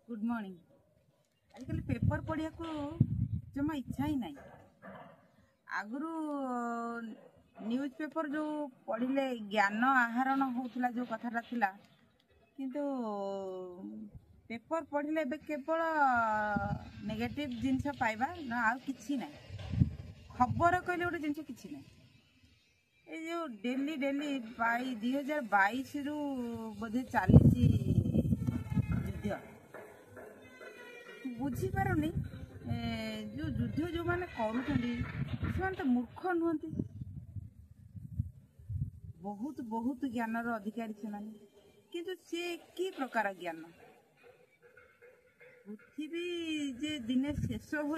Good morning. आजकल paper पढ़िया को जमा इच्छा ही नहीं। आगु न्यूज पेपर जो पढ़िले ज्ञान आहरण होता जो कथाटा थिला किंतु पेपर पढ़िले केवल नेगेटिव जिनस पाइबा ना आ किछि ना खबर कहले गोटे जिनस किछि ना ये जो डेली डेली 2022 रु बोधे चली युद्ध बुझी पारुनी जो युद्ध जो माने करूँ तो मूर्ख नुहति बहुत बहुत ज्ञानर अधिकारी से किंतु से कि प्रकार ज्ञान पृथ्वी जे दिने शेष हो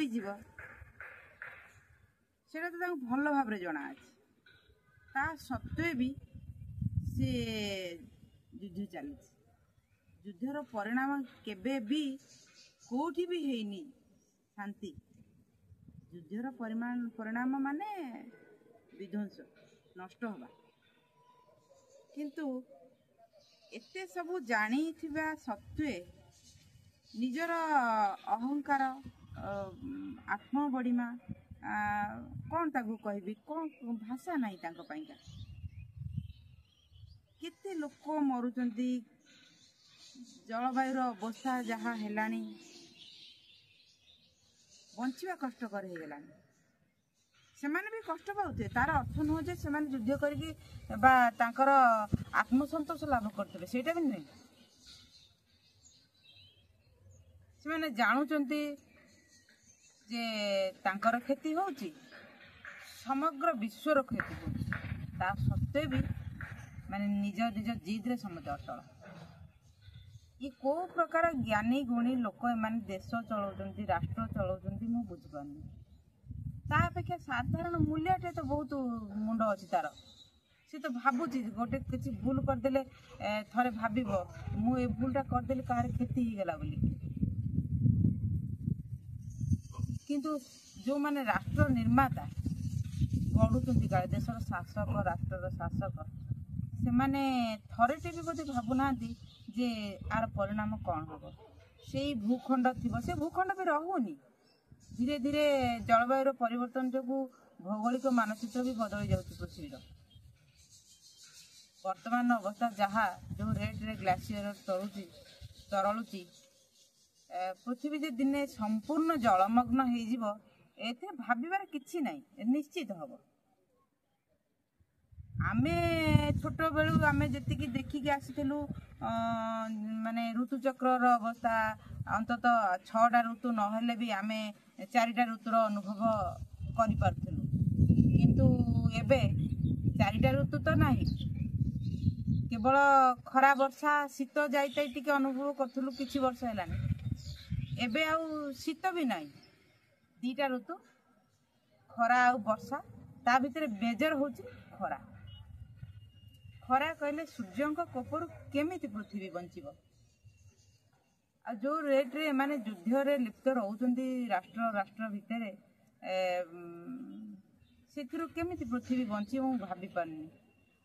तो भल भाव जना अच्छे ता सत्वे भी से युद्ध चली युद्धर परिणाम केबे भी कोठी भी हैनी शांति युद्धर परिणाम माने विध्वंस नष्ट होगा किंतु एते सबू जानी थिबा सत्वे निजर अहंकार आत्मबड़ीमा कौन ताकू कहबी कौन भाषा नहीं तांको पाइका केते लोक मरुचंती जलवायुर अवस्था जहाँ हेलानी बंचिवा कष्टकर हो गलानी से भी कष्ट पाते तार अर्थ नुह जे से युद्ध करके आत्मसंतोष लाभ करते सेटा भी नुहे से जानुचंती जे तांकर क्षति होची समग्र विश्वर क्षति होता सत्वे भी माने निज निज जिद्रे समझ अटल ये को प्रकार ज्ञानी गुणी लोक एमाने देश चलाउछंती राष्ट्र चलाउछंती मु बुझिपारनी ता अपेक्षा साधारण मूल्यटे तो बहुत मुंड अच्छी तार सी तो भावुची गोटे किसी भूल करदेले थरे भाविब मु ए भूलटा करदेली कहार क्षति हो गला बोली किंतु जो माने राष्ट्र निर्माता गढ़ुचंती काले देशर शासक राष्ट्रर शासक से माने थरेटे भी बोधे भावुना जे आर परिणाम कौन हम से भूखंड थी से भूखंड भी रहुनी धीरे धीरे जलवायु परिवर्तन जो भौगोलिक मानचित्र भी बदल जाऊँ पृथ्वीर वर्तमान अवस्था जहाँ जो रेट रे ग्लासीयर तरलुची पृथ्वी जे दिने संपूर्ण जलमग्न हो भाबार कि निश्चित हम आमे छोट बेलू आमे जी देखिकी आसीलु माने ऋतुचक्र अवस्था अंतत 6टा ऋतु नहेले भी आमे 4टा ऋतुर अनुभव करूँ किंतु एबे 4टा ऋतु तो नहीं केवल खरा वर्षा शीत जाई टिके अनुभव करूँ किछि वर्ष है एबे आउ शीत भी नहीं 2टा ऋतु खरा आ वर्षा ता भितर बेजर होची खरा खरा कहले सूर्य कोपर केमिति पृथ्वी बंचिब आ जो रेट रे माने युद्ध रे लिप्त रहउचंती राष्ट्र राष्ट्र भितर से केमिति पृथ्वी बंची मु भाभी पारनी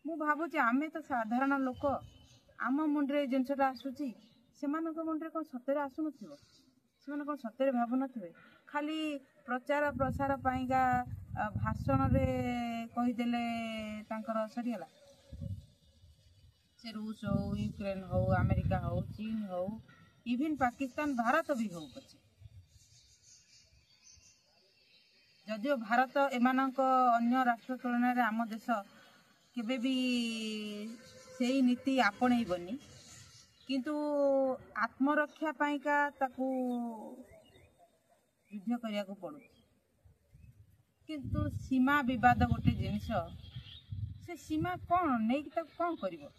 मु भावुची आमे तो साधारण लोक आम मुंडे जिनसटा आसुची से मुंडे कौन सतरे आसुन से कौन सतरे भावु नथिबे खाली प्रचार प्रसार पाइका भाषण रे कहीदेले तांकर सरीगला से रूस हो यूक्रेन हो अमेरिका हो चीन हो इवन पाकिस्तान भारत भी हो पछे जदियो भारत एमानक अन्य राष्ट्र तुलन में आम देश केबे भी सेही नीति आपणैबनी किंतु आत्मरक्षा पाइका ताकू युद्ध करिया को पड़ू किंतु सीमा विवाद गोटे जिनिस से सीमा कौन नहीं कौन करिवो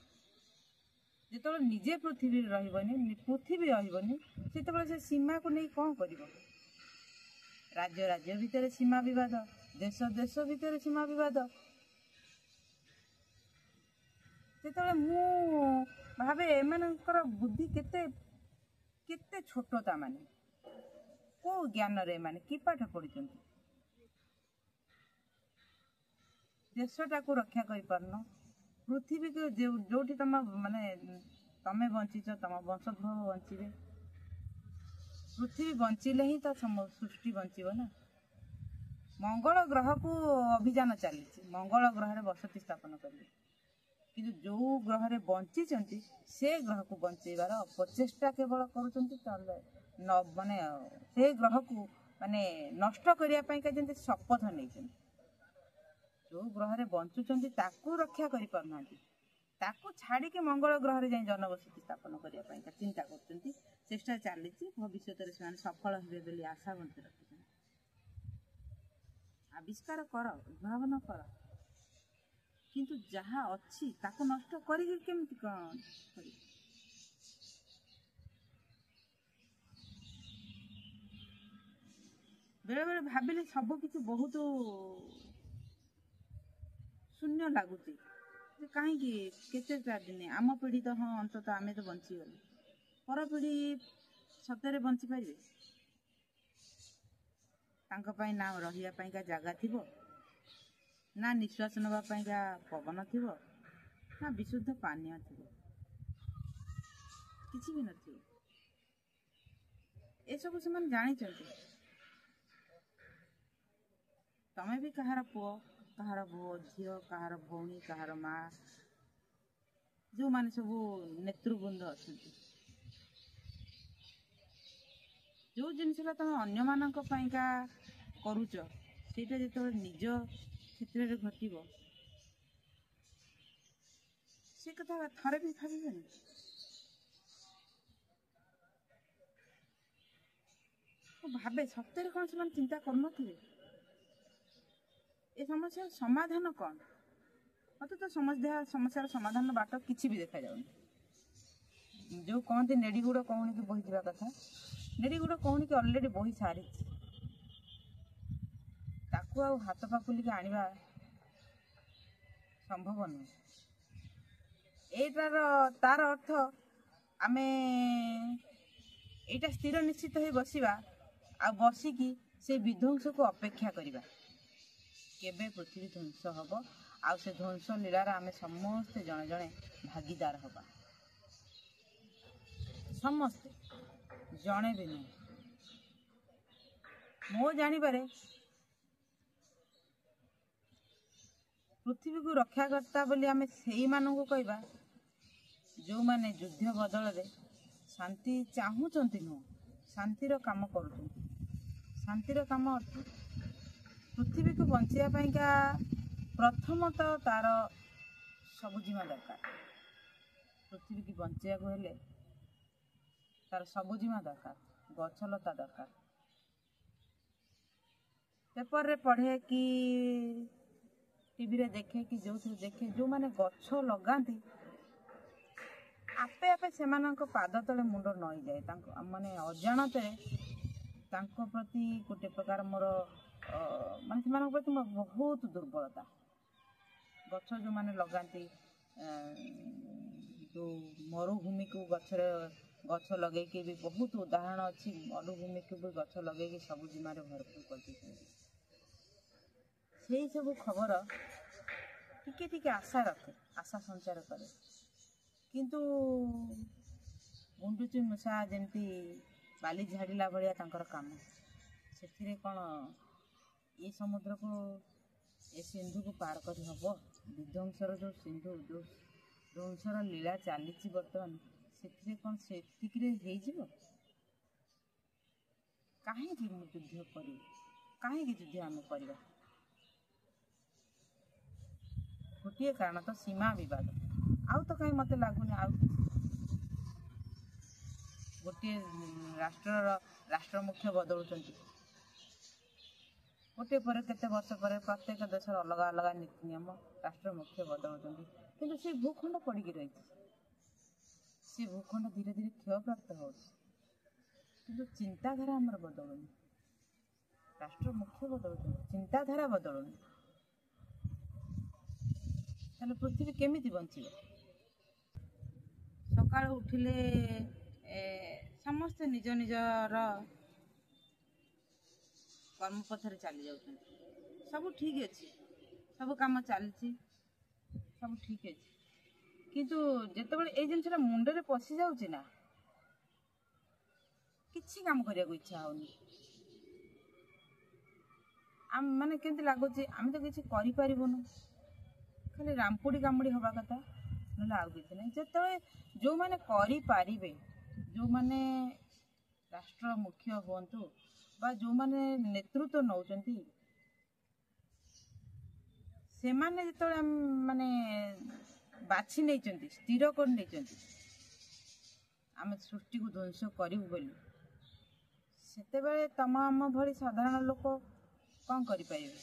जेतबे निजे पृथ्वी रहिबनी पृथ्वी रहिबनी सेतबे से सीमा को नहीं कौन करिवो राज्य राज्य भितर सीमा विवाद देश देश भितर सीमा विवाद सेतबे मु भावे एमानकर बुद्धि केते केते छोटता माने को ज्ञान रे माने कि पाठ पढ़िचंती देशटा को रक्षा करि पारनो पृथ्वी को जो तुम माने तमें बंचीच तुम वंशोद्भव बंचे ପୃଥିବୀ ବଞ୍ଚିଲେ ହିଁ ତ ସୃଷ୍ଟି ବଞ୍ଚିବ ନା। ମଙ୍ଗଳ ଗ୍ରହକୁ ଅଭିଯାନ ଚାଲିଛି, ମଙ୍ଗଳ ଗ୍ରହରେ ବସତି ସ୍ଥାପନ କରିବେ, କିନ୍ତୁ ଯେଉଁ ଗ୍ରହରେ ବଞ୍ଚିଛନ୍ତି ସେ ଗ୍ରହକୁ ବଞ୍ଚେଇବାର ଅପଚେଷ୍ଟା କେବଳ କରୁଛନ୍ତି। ତାହେଲେ ମାନେ ସେ ଗ୍ରହକୁ ମାନେ ନଷ୍ଟ କରିବା ପାଇଁକା ଯେମିତି ଶପଥ ନେଇଛନ୍ତି। ଯେଉଁ ଗ୍ରହରେ ବଞ୍ଚୁଛନ୍ତି ତାକୁ ରକ୍ଷା କରିପାରୁନାହାନ୍ତି, ତାକୁ ଛାଡ଼ିକି ମଙ୍ଗଳ ଗ୍ରହରେ ଯାଇ ଜନବସତି ସ୍ଥାପନ କରିବା ପାଇଁକା ଚିନ୍ତା କରୁଛନ୍ତି, ଚେଷ୍ଟା ଚାଲିଛି। ଭବିଷ୍ୟତରେ ସେମାନେ ସଫଳ ହେବେ ବୋଲି ଆଶା ମଧ୍ୟ ରଖିଛନ୍ତି। ଆବିଷ୍କାର କର, ଉଦ୍ଭାବନ କର, କିନ୍ତୁ ଯାହା ଅଛି ତାକୁ ନଷ୍ଟ କରିକି କେମିତି କ'ଣ କରିବ? ବେଳେବେଳେ ଭାବିଲେ ସବୁ କିଛି ବହୁତ ଶୂନ୍ୟ ଲାଗୁଛି ଯେ କାହିଁକି କେତେଟା ଦିନେ ଆମ ପିଢ଼ି ତ ହଁ ଅନ୍ତତଃ ଆମେ ତ ବଞ୍ଚିଗଲୁ, ପର ପିଢ଼ି ସତରେ ବଞ୍ଚିପାରିବେ? ତାଙ୍କ ପାଇଁ ନା ରହିବା ପାଇଁକା ଜାଗା ଥିବ, ନା ନିଶ୍ୱାସ ନେବା ପାଇଁକା ପବନ ଥିବ, ନା ବିଶୁଦ୍ଧ ପାନୀୟ ଥିବ, କିଛି ବି ନଥିବ। ଏସବୁ ସେମାନେ ଜାଣିଛନ୍ତି। ତମେ ବି କାହାର ପୁଅ, କାହାର ଝିଅ, କାହାର ଭଉଣୀ, କାହାର ମା, ଯେଉଁମାନେ ସବୁ ନେତୃବୃନ୍ଦ ଅଛନ୍ତି, ଯେଉଁ ଜିନିଷଟା ତମେ ଅନ୍ୟମାନଙ୍କ ପାଇଁକା କରୁଛ ସେଇଟା ଯେତେବେଳେ ନିଜ କ୍ଷେତ୍ରରେ ଘଟିବ ସେ କଥା ଥରେ ବି ଭାବିବେନି। ମୁଁ ଭାବେ ସତରେ କ'ଣ ସେମାନେ ଚିନ୍ତା କରୁନଥିବେ? ଏ ସମସ୍ୟାର ସମାଧାନ କ'ଣ? ମୋତେ ତ ସମସ୍ୟାର ସମାଧାନ ବାଟ କିଛି ବି ଦେଖାଯାଉନି। ଯେଉଁ କହନ୍ତି ନେଡ଼ିଗୁଡ଼ କହୁଣିକି ବହିଯିବା କଥା, ନେଡ଼ିଗୁଡ଼ କହୁଣିକି ଅଲରେଡ଼ି ବହି ସାରିଛି। ତାକୁ ଆଉ ହାତ ପାପୁଲିକି ଆଣିବା ସମ୍ଭବ ନୁହେଁ। ତାର ଅର୍ଥ ଆମେ ଏଇଟା ସ୍ଥିର ନିଶ୍ଚିତ ହୋଇ ବସିବା ଆଉ ବସିକି ସେ ବିଧ୍ୱଂସକୁ ଅପେକ୍ଷା କରିବା। କେବେ ପୃଥିବୀ ଧ୍ୱଂସ ହେବ ଆଉ ସେ ଧ୍ୱଂସ ଲୀଳାର ଆମେ ସମସ୍ତେ ଜଣେ ଜଣେ ଭାଗିଦାର ହେବା। ସମସ୍ତେ, ଜଣେ ବି ନୁହେଁ। ମୋ ଜାଣିବାରେ ପୃଥିବୀକୁ ରକ୍ଷାକର୍ତ୍ତା ବୋଲି ଆମେ ସେଇମାନଙ୍କୁ କହିବା ଯେଉଁମାନେ ଯୁଦ୍ଧ ବଦଳରେ ଶାନ୍ତି ଚାହୁଁଛନ୍ତି ନୁହଁ, ଶାନ୍ତିର କାମ କରୁଛନ୍ତି। ଶାନ୍ତିର କାମ ଅର୍ଥ ପୃଥିବୀକୁ ବଞ୍ଚିବା ପାଇଁକା ପ୍ରଥମତଃ ତାର ସବୁଜିମା ଦରକାର। ପୃଥିବୀକୁ ବଞ୍ଚିବାକୁ ହେଲେ ତାର ସବୁଜିମା ଦରକାର, ଗଛଲତା ଦରକାର। ପେପରରେ ପଢ଼େ କି ଟିଭିରେ ଦେଖେ କି ଯେଉଁଥିରେ ଦେଖେ, ଯେଉଁମାନେ ଗଛ ଲଗାନ୍ତି ଆପେ ଆପେ ସେମାନଙ୍କ ପାଦ ତଳେ ମୁଣ୍ଡ ନଇଁଯାଏ। ତାଙ୍କ ମାନେ ଅଜାଣତରେ ତାଙ୍କ ପ୍ରତି ଗୋଟେ ପ୍ରକାର ମୋର ମାନେ ସେମାନଙ୍କ ପ୍ରତି ମୋର ବହୁତ ଦୁର୍ବଳତା। ଗଛ ଯେଉଁମାନେ ଲଗାନ୍ତି, ଯେଉଁ ମରୁଭୂମିକୁ ଗଛ ଲଗେଇକି ବି ବହୁତ ଉଦାହରଣ ଅଛି। ମରୁଭୂମିକୁ ବି ଗଛ ଲଗେଇକି ସବୁଜିମାରେ ଭରପୁର କରିଦେଇଛନ୍ତି। ସେଇ ସବୁ ଖବର ଟିକେ ଟିକେ ଆଶା ରଖେ, ଆଶା ସଞ୍ଚାର କରେ। କିନ୍ତୁ ଗୁଣ୍ଡୁଚି ମୂଷା ଯେମିତି ବାଲି ଝାଡ଼ିଲା ଭଳିଆ ତାଙ୍କର କାମ। ସେଥିରେ କ'ଣ ଏ ସମୁଦ୍ରକୁ ଏ ସିନ୍ଧୁକୁ ପାର କରି ହେବ? ବିଧ୍ୱଂସର ଯେଉଁ ସିନ୍ଧୁ, ଯେଉଁ ଧ୍ୱଂସର ଲୀଳା ଚାଲିଛି ବର୍ତ୍ତମାନ, ସେଥିରେ କ'ଣ ସେତିକିରେ ହେଇଯିବ? କାହିଁକି ମୁଁ ଯୁଦ୍ଧ କରିବି? କାହିଁକି ଯୁଦ୍ଧ ଆମେ କରିବା? ଗୋଟିଏ କାରଣ ତ ସୀମା ବିବାଦ। ଆଉ ତ କାହିଁ ମୋତେ ଲାଗୁନି ଆଉ ଗୋଟିଏ ରାଷ୍ଟ୍ର ମୁଖ୍ୟ ବଦଳୁଛନ୍ତି। ଗୋଟିଏ ପରେ କେତେ ବର୍ଷ ପରେ ପ୍ରତ୍ୟେକ ଦେଶର ଅଲଗା ଅଲଗା ନୀତି ନିୟମ, ରାଷ୍ଟ୍ର ମୁଖ୍ୟ ବଦଳୁଛନ୍ତି, କିନ୍ତୁ ସେ ଭୂଖଣ୍ଡ ପଡ଼ିକି ରହିଛି। ସେ ଭୂଖଣ୍ଡ ଧୀରେ ଧୀରେ କ୍ଷୟପ୍ରାପ୍ତ ହେଉଛି, କିନ୍ତୁ ଚିନ୍ତାଧାରା ଆମର ବଦଳୁନି। ରାଷ୍ଟ୍ର ମୁଖ୍ୟ ବଦଳୁଛନ୍ତି, ଚିନ୍ତାଧାରା ବଦଳୁନି। ତାହେଲେ ପୃଥିବୀ କେମିତି ବଞ୍ଚିବ? ସକାଳୁ ଉଠିଲେ ସମସ୍ତେ ନିଜ ନିଜର କର୍ମପଥରେ ଚାଲି ଯାଉଛନ୍ତି। ସବୁ ଠିକ୍ ଅଛି, ସବୁ କାମ ଚାଲିଛି, ସବୁ ଠିକ୍ ଅଛି, କିନ୍ତୁ ଯେତେବେଳେ ଏଇ ଜିନିଷଟା ମୁଣ୍ଡରେ ପଶି ଯାଉଛି ନା, କିଛି କାମ କରିବାକୁ ଇଚ୍ଛା ହଉନି। ମାନେ କେମିତି ଲାଗୁଛି ଆମେ ତ କିଛି କରିପାରିବୁନୁ, ଖାଲି ରାମ୍ପୁଡ଼ି କାମୁଡ଼ି ହେବା କଥା, ନହେଲେ ଆଉ କିଛି ନାହିଁ। ଯେତେବେଳେ ଯେଉଁମାନେ କରିପାରିବେ, ଯେଉଁମାନେ ରାଷ୍ଟ୍ର ମୁଖ୍ୟ ହୁଅନ୍ତୁ ବା ଯେଉଁମାନେ ନେତୃତ୍ୱ ନେଉଛନ୍ତି, ସେମାନେ ଯେତେବେଳେ ମାନେ ବାଛି ନେଇଛନ୍ତି, ସ୍ଥିର କରି ନେଇଛନ୍ତି ଆମେ ସୃଷ୍ଟିକୁ ଧ୍ୱଂସ କରିବୁ ବୋଲି, ସେତେବେଳେ ତମ ଆମ ଭଳି ସାଧାରଣ ଲୋକ କ'ଣ କରିପାରିବେ?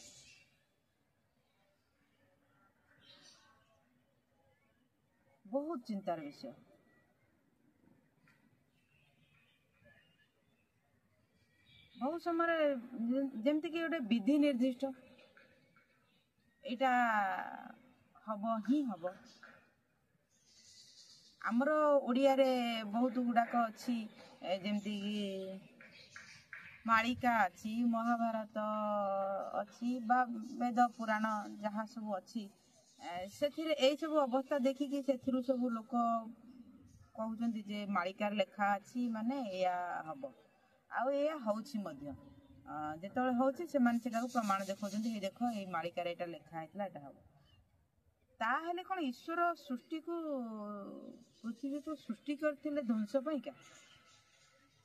ବହୁତ ଚିନ୍ତାର ବିଷୟ। ବହୁତ ସମୟରେ ଯେମିତିକି ଗୋଟେ ବିଧି ନିର୍ଦ୍ଦିଷ୍ଟ, ଏଇଟା ହବ ହିଁ ହବ। ଆମର ଓଡ଼ିଆରେ ବହୁତ ଗୁଡ଼ାକ ଅଛି, ଯେମିତିକି ମାଳିକା ଅଛି, ମହାଭାରତ ଅଛି ବା ବେଦ ପୁରାଣ ଯାହା ସବୁ ଅଛି, ସେଥିରେ ଏଇସବୁ ଅବସ୍ଥା ଦେଖିକି ସେଥିରୁ ସବୁ ଲୋକ କହୁଛନ୍ତି ଯେ ମାଳିକାରେ ଲେଖା ଅଛି ମାନେ ଏଇଆ ହବ, ଆଉ ଏଇଆ ହେଉଛି ମଧ୍ୟ। ଯେତେବେଳେ ହେଉଛି ସେମାନେ ସେଟାକୁ ପ୍ରମାଣ ଦେଖାଉଛନ୍ତି, ଏଇ ଦେଖ ଏଇ ମାଳିକାରେ ଏଇଟା ଲେଖା ହେଇଥିଲା, ଏଇଟା ହବ। ତାହେଲେ କ'ଣ ଈଶ୍ୱର ସୃଷ୍ଟିକୁ, ପୃଥିବୀକୁ ସୃଷ୍ଟି କରିଥିଲେ ଧ୍ୱଂସ ପାଇଁକା?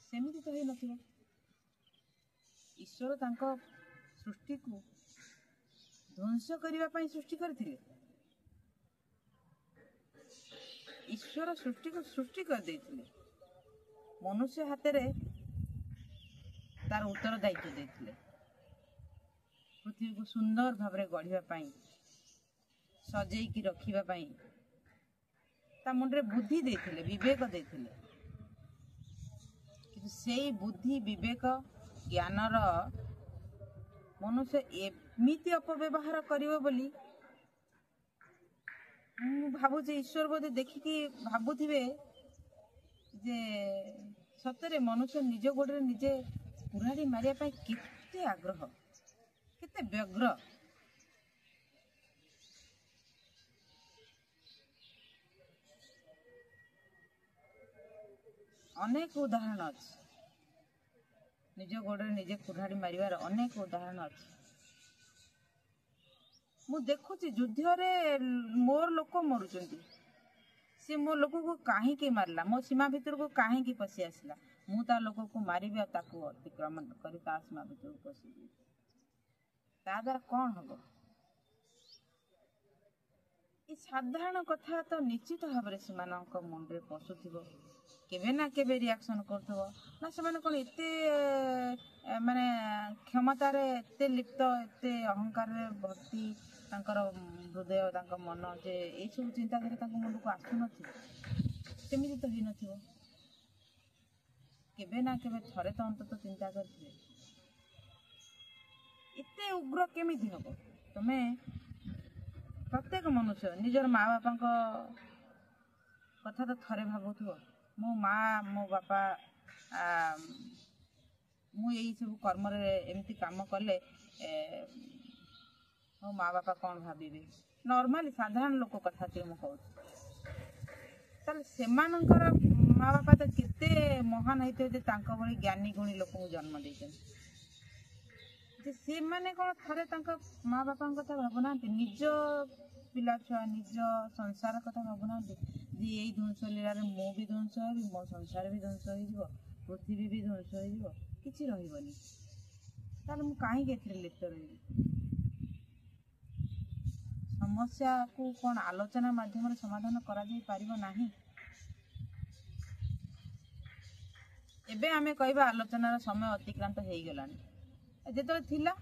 ସେମିତି ତ ହେଇନଥିବ। ଈଶ୍ୱର ତାଙ୍କ ସୃଷ୍ଟିକୁ ଧ୍ୱଂସ କରିବା ପାଇଁ ସୃଷ୍ଟି କରିଥିଲେ? ଈଶ୍ୱର ସୃଷ୍ଟିକୁ ସୃଷ୍ଟି କରିଦେଇଥିଲେ, ମନୁଷ୍ୟ ହାତରେ ତାର ଉତ୍ତରଦାୟିତ୍ୱ ଦେଇଥିଲେ ପୃଥିବୀକୁ ସୁନ୍ଦର ଭାବରେ ଗଢ଼ିବା ପାଇଁ, ସଜେଇକି ରଖିବା ପାଇଁ। ତା ମୁଣ୍ଡରେ ବୁଦ୍ଧି ଦେଇଥିଲେ, ବିବେକ ଦେଇଥିଲେ, କିନ୍ତୁ ସେଇ ବୁଦ୍ଧି ବିବେକ ଜ୍ଞାନର ମନୁଷ୍ୟ ଏମିତି ଅପବ୍ୟବହାର କରିବ ବୋଲି ମୁଁ ଭାବୁଛି ଈଶ୍ୱର ବୋଧେ ଦେଖିକି ଭାବୁଥିବେ ଯେ ସତରେ ମନୁଷ୍ୟ ନିଜ ଗୋଡ଼ରେ ନିଜେ କୁରାଢ଼ି ମାରିବା ପାଇଁ କେତେ ଆଗ୍ରହ, କେତେ ବ୍ୟଗ୍ର। ଅନେକ ଉଦାହରଣ ଅଛି, ନିଜ ଗୋଡ଼ରେ ନିଜେ କୁରାଢ଼ି ମାରିବାର ଅନେକ ଉଦାହରଣ ଅଛି। ମୁଁ ଦେଖୁଛି ଯୁଦ୍ଧରେ ମୋର ଲୋକ ମରୁଛନ୍ତି, ସେ ମୋ ଲୋକକୁ କାହିଁକି ମାରିଲା, ମୋ ସୀମା ଭିତରକୁ କାହିଁକି ପଶି ଆସିଲା, ମୁଁ ତା ଲୋକକୁ ମାରିବି ଆଉ ତାକୁ ଅତିକ୍ରମଣ କରି ତା ସୀମା ଭିତରକୁ ପଶିବି। ତା ଦ୍ୱାରା କ'ଣ ହବ? ଏ ସାଧାରଣ କଥା ତ ନିଶ୍ଚିତ ଭାବରେ ସେମାନଙ୍କ ମୁଣ୍ଡରେ ପଶୁଥିବ, କେବେ ନା କେବେ ରିଆକ୍ସନ୍ କରୁଥିବ। ନା ସେମାନେ କ'ଣ ଏତେ ମାନେ କ୍ଷମତାରେ ଏତେ ଲିପ୍ତ, ଏତେ ଅହଙ୍କାରରେ ଭର୍ତ୍ତି ତାଙ୍କର ହୃଦୟ, ତାଙ୍କ ମନ, ଯେ ଏଇସବୁ ଚିନ୍ତାଧାରା ତାଙ୍କ ମୁଣ୍ଡକୁ ଆସୁନଥିବ? ସେମିତି ତ ହେଇନଥିବ। କେବେ ନା କେବେ ଥରେ ତ ଅନ୍ତତଃ ଚିନ୍ତା କରିଥିବେ। ଏତେ ଉଗ୍ର କେମିତି ହବ? ତମେ ପ୍ରତ୍ୟେକ ମନୁଷ୍ୟ ନିଜର ମା ବାପାଙ୍କ କଥା ତ ଥରେ ଭାବୁଥିବ, ମୋ ମା ମୋ ବାପା, ମୁଁ ଏଇସବୁ କର୍ମରେ ଏମିତି କାମ କଲେ ମୋ ମା ବାପା କ'ଣ ଭାବିବେ? ନର୍ମାଲି ସାଧାରଣ ଲୋକ କଥା ମୁଁ କହୁଛି। ତାହେଲେ ସେମାନଙ୍କର ମା ବାପା ତ କେତେ ମହାନ ହେଇଥିବେ ଯେ ତାଙ୍କ ଭଳି ଜ୍ଞାନୀ ଗୁଣୀ ଲୋକଙ୍କୁ ଜନ୍ମ ଦେଇଛନ୍ତି, ଯେ ସେମାନେ କ'ଣ ଥରେ ତାଙ୍କ ମା ବାପାଙ୍କ କଥା ଭାବୁନାହାନ୍ତି? ନିଜ ପିଲା ଛୁଆ, ନିଜ ସଂସାର କଥା ଭାବୁନାହାନ୍ତି ଯେ ଏଇ ଧ୍ୱଂସ ଲୀଳାରେ ମୁଁ ବି ଧ୍ୱଂସ ହେବି, ମୋ ସଂସାର ବି ଧ୍ୱଂସ ହେଇଯିବ, ପୃଥିବୀ ବି ଧ୍ୱଂସ ହେଇଯିବ, କିଛି ରହିବନି। ତାହେଲେ ମୁଁ କାହିଁକି ଏଥିରେ ଲିପ୍ତ ରହିବି? ସମସ୍ୟାକୁ କ'ଣ ଆଲୋଚନା ମାଧ୍ୟମରେ ସମାଧାନ କରାଯାଇ ପାରିବ ନାହିଁ? ଏବେ ଆମେ କହିବା ଆଲୋଚନାର ସମୟ ଅତିକ୍ରାନ୍ତ ହେଇଗଲାଣି। ଯେତେବେଳେ ଥିଲା,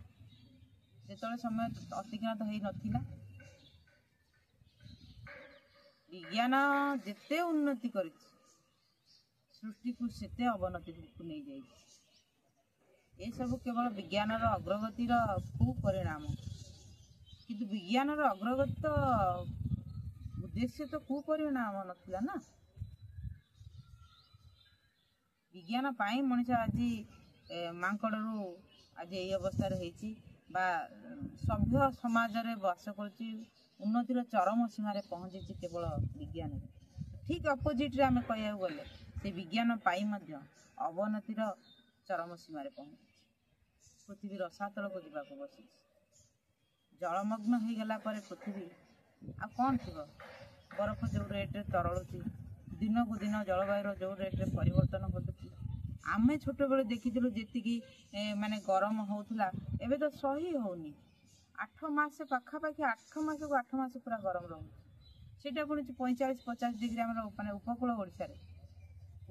ଯେତେବେଳେ ସମୟ ଅତିକ୍ରାନ୍ତ ହେଇନଥିଲା, ବିଜ୍ଞାନ ଯେତେ ଉନ୍ନତି କରିଛି ସୃଷ୍ଟିକୁ ସେତେ ଅବନତିକୁ ନେଇଯାଇଛି। ଏସବୁ କେବଳ ବିଜ୍ଞାନର ଅଗ୍ରଗତିର କୁପରିଣାମ। କିନ୍ତୁ ବିଜ୍ଞାନର ଅଗ୍ରଗତି ତ ଉଦ୍ଦେଶ୍ୟ ତ କୁପରିଣାମ ନଥିଲା ନା। ବିଜ୍ଞାନ ପାଇଁ ମଣିଷ ଆଜି ମାଙ୍କଡ଼ରୁ ଆଜି ଏଇ ଅବସ୍ଥାରେ ହେଇଛି, ବା ସଭ୍ୟ ସମାଜରେ ବାସ କରୁଛି, ଉନ୍ନତିର ଚରମ ସୀମାରେ ପହଞ୍ଚିଛି କେବଳ ବିଜ୍ଞାନରେ। ଠିକ୍ ଅପୋଜିଟ୍ରେ ଆମେ କହିବାକୁ ଗଲେ, ସେ ଏତେ ବିଜ୍ଞାନ ପାଇ ମଧ୍ୟ ଅବନତିର ଚରମ ସୀମାରେ ପହଞ୍ଚିଛି। ପୃଥିବୀ ରସାତଳକୁ ଯିବାକୁ ବସିଛି। ଜଳମଗ୍ନ ହୋଇଗଲା ପରେ ପୃଥିବୀ ଆଉ କ'ଣ ଥିବ? ବରଫ ଯେଉଁ ରେଟ୍ରେ ତରଳୁଛି, ଦିନକୁ ଦିନ ଜଳବାୟୁର ଯେଉଁ ରେଟ୍ରେ ପରିବର୍ତ୍ତନ ଘଟୁଛି। ଆମେ ଛୋଟବେଳେ ଦେଖିଥିଲୁ ଯେତିକି ମାନେ ଗରମ ହେଉଥିଲା, ଏବେ ତ ସହି ହେଉନି। 8 ମାସ ପାଖାପାଖି 8 ମାସକୁ 8 ମାସ ପୁରା ଗରମ ରହୁଛି। ସେଇଟା ପୁଣି 45-50 ଡିଗ୍ରୀ ଆମର ମାନେ ଉପକୂଳ ଓଡ଼ିଶାରେ,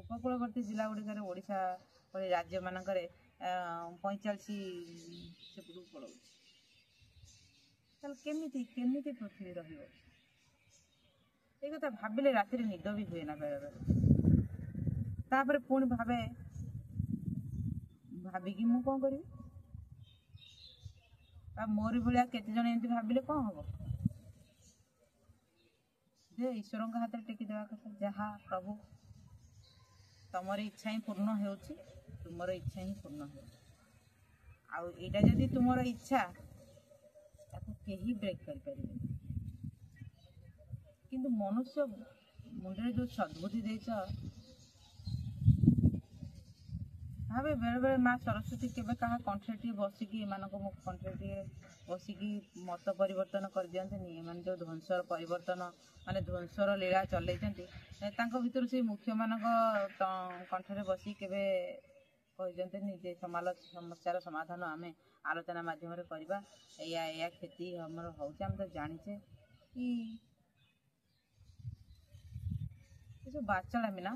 ଉପକୂଳବର୍ତ୍ତୀ ଜିଲ୍ଲା ଗୁଡ଼ିକରେ, ଓଡ଼ିଶା ଭଳି ରାଜ୍ୟମାନଙ୍କରେ 45 ସେପଟକୁ ପଳାଉଛି। ତାହେଲେ କେମିତି ପୃଥିବୀ ରହିବ? এই କଥା ଭାବିଲେ ରାତିରେ ନିଦ ବି ହୁଏ ନା ବେଳେବେଳେ। ତାପରେ ପୁଣି ଭାବିକି ମୁଁ କ'ଣ କରିବି? ଆଉ ମୋରି ଭଳିଆ କେତେଜଣ ଏମିତି ଭାବିଲେ କ'ଣ ହବ? ଯେ ଈଶ୍ୱରଙ୍କ ହାତରେ ଟେକିଦେବା କଥା, ଯାହା ପ୍ରଭୁ ତମର ଇଚ୍ଛା ହିଁ ପୂର୍ଣ୍ଣ ହେଉଛି, ତୁମର ଇଚ୍ଛା ହିଁ ପୂର୍ଣ୍ଣ ହେଉଛି। ଆଉ ଏଇଟା ଯଦି ତୁମର ଇଚ୍ଛା, ତାକୁ କେହି ବ୍ରେକ୍ କରିପାରିବେନି। କିନ୍ତୁ ମନୁଷ୍ୟ ମୁଣ୍ଡରେ ଯେଉଁ ସଦ୍ବୁଦ୍ଧି ଦେଇଛ, ଭାବେ ବେଳେବେଳେ ମା ସରସ୍ୱତୀ କେବେ କାହା କଣ୍ଠରେ ଟିକେ ବସିକି, ଏମାନଙ୍କ କଣ୍ଠରେ ଟିକେ ବସିକି ମତ ପରିବର୍ତ୍ତନ କରିଦିଅନ୍ତେନି। ଏମାନେ ଯେଉଁ ଧ୍ୱଂସର ପରିବର୍ତ୍ତନ, ମାନେ ଧ୍ୱଂସର ଲୀଳା ଚଲେଇଛନ୍ତି, ତାଙ୍କ ଭିତରୁ ସେଇ ମୁଖ୍ୟମାନଙ୍କ କଣ୍ଠରେ ବସି କେବେ କହିଦିଅନ୍ତେନି ଯେ ସମସ୍ୟାର ସମାଧାନ ଆମେ ଆଲୋଚନା ମାଧ୍ୟମରେ କରିବା, ଏଇଆ କ୍ଷତି ଆମର ହେଉଛି, ଆମେ ତ ଜାଣିଛେ। କି ଏସବୁ ବାଚଳାମି ନା,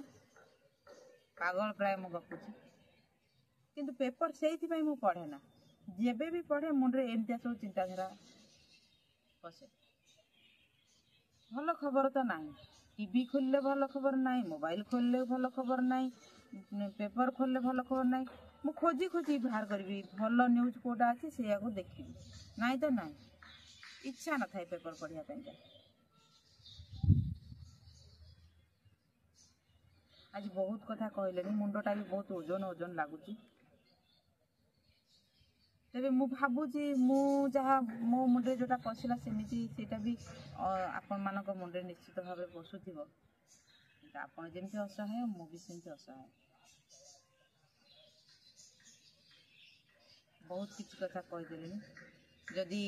ପାଗଳ ପ୍ରାୟ ମୁଁ ଗପୁଛି। କିନ୍ତୁ ପେପର ସେଇଥିପାଇଁ ମୁଁ ପଢ଼େ ନା। ଯେବେ ବି ପଢ଼େ ମୁଣ୍ଡରେ ଏମିତିଆ ସବୁ ଚିନ୍ତାଧାରା ପଶେ। ଭଲ ଖବର ତ ନାହିଁ, ଟିଭି ଖୋଲିଲେ ଭଲ ଖବର ନାହିଁ, ମୋବାଇଲ ଖୋଲିଲେ ଭଲ ଖବର ନାହିଁ, ପେପର ଖୋଲିଲେ ଭଲ ଖବର ନାହିଁ। ମୁଁ ଖୋଜି ବାହାର କରିବି ଭଲ ନ୍ୟୁଜ୍ କେଉଁଟା ଅଛି, ସେଇଆକୁ ଦେଖିବି। ନାଇଁ ତ ନାହିଁ, ଇଚ୍ଛା ନଥାଏ ପେପର ପଢ଼ିବା ପାଇଁକା। ଆଜି ବହୁତ କଥା କହିଲେଣି, ମୁଣ୍ଡଟା ବି ବହୁତ ଓଜନ ଲାଗୁଛି। ତେବେ ମୁଁ ଭାବୁଛି ଯାହା ମୋ ମୁଣ୍ଡରେ ଯେଉଁଟା ପଶିଲା ସେମିତି ସେଇଟା ବି ଆପଣମାନଙ୍କ ମୁଣ୍ଡରେ ନିଶ୍ଚିତ ଭାବରେ ପଶୁଥିବ। ଆପଣ ଯେମିତି ଅସହାୟ, ମୁଁ ବି ସେମିତି ଅସହାୟ। ବହୁତ କିଛି କଥା କହିଦେଲିଣି। ଯଦି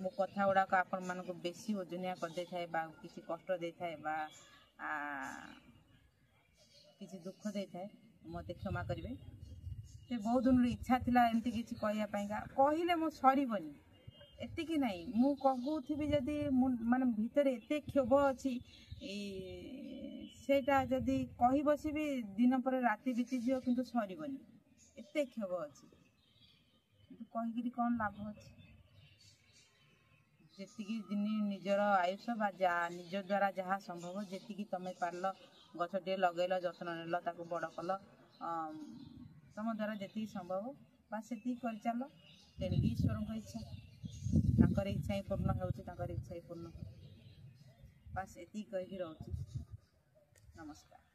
ମୋ କଥା ଗୁଡ଼ାକ ଆପଣମାନଙ୍କୁ ବେଶୀ ଓଜନିଆ କରିଦେଇଥାଏ, ବା କିଛି କଷ୍ଟ ଦେଇଥାଏ, ବା କିଛି ଦୁଃଖ ଦେଇଥାଏ, ମୋତେ କ୍ଷମା କରିବେ। ସେ ବହୁତ ଦିନରୁ ଇଚ୍ଛା ଥିଲା ଏମିତି କିଛି କହିବା ପାଇଁକା। କହିଲେ ମୁଁ ସରିବନି, ଏତିକି ନାହିଁ। ମୁଁ କହୁଥିବି ଯଦି ମାନେ ଭିତରେ ଏତେ କ୍ଷୋଭ ଅଛି, ସେଇଟା ଯଦି କହି ବସିବି ଦିନ ପରେ ରାତି ବିତିଯିବ, କିନ୍ତୁ ସରିବନି। ଏତେ କ୍ଷୋଭ ଅଛି, କିନ୍ତୁ କହିକିରି କ'ଣ ଲାଭ ଅଛି? ଯେତିକି ଦିନ ନିଜର ଆୟୁଷ ବା ନିଜ ଦ୍ୱାରା ଯାହା ସମ୍ଭବ, ଯେତିକି ତମେ ପାରିଲ, ଗଛଟିଏ ଲଗେଇଲ, ଯତ୍ନ ନେଲ, ତାକୁ ବଡ଼ କଲ, ତମ ଦ୍ୱାରା ଯେତିକି ସମ୍ଭବ ବା ସେତିକି କରିଚାଲ। ତେଣିକି ଈଶ୍ୱରଙ୍କ ଇଚ୍ଛା, ତାଙ୍କର ଇଚ୍ଛା ହିଁ ପୂର୍ଣ୍ଣ ହେଉଛି, ତାଙ୍କର ଇଚ୍ଛା ହିଁ ପୂର୍ଣ୍ଣ। ବାସ୍ ଏତିକି କହିକି ରହୁଛି। ନମସ୍କାର।